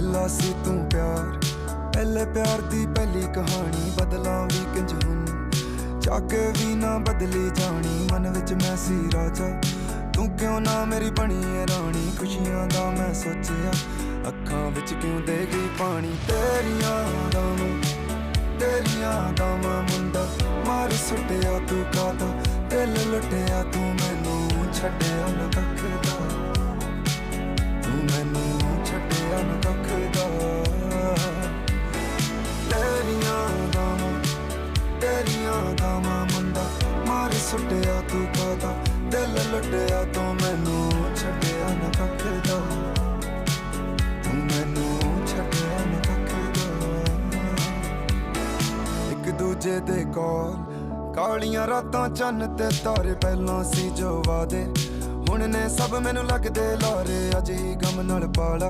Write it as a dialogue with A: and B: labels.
A: पहला सी तू प्यार, पहले प्यार दी पहली कहानी। बदलां भी किंज हुन, चाके भी ना बदली जानी। मन विच मैं सी राजा, तू क्यों ना मेरी बनी है रानी। खुशियां दा मैं सोचिया, अखां विच क्यों दे गई पानी। तेरियां दावां मुंडा मार सुटिया तू कादा। दिल लुटिया तू मैनू छड्डिया ना कख दा, तू मैनू छड्डिया ना कख दा। तेरियां दावां मुंडा मार सुटिया तू कादा। दिल लुटिया तू मैनू छड्डिया ना कख दा, तू मैनू छड्डिया ना कख दा। एक दूजे दे कोल कालियां रातां चन्न ते तारे। पहलों सी जो वादे हुण ने सब मैनू लगदे लारे। अज ही गम नाल पाला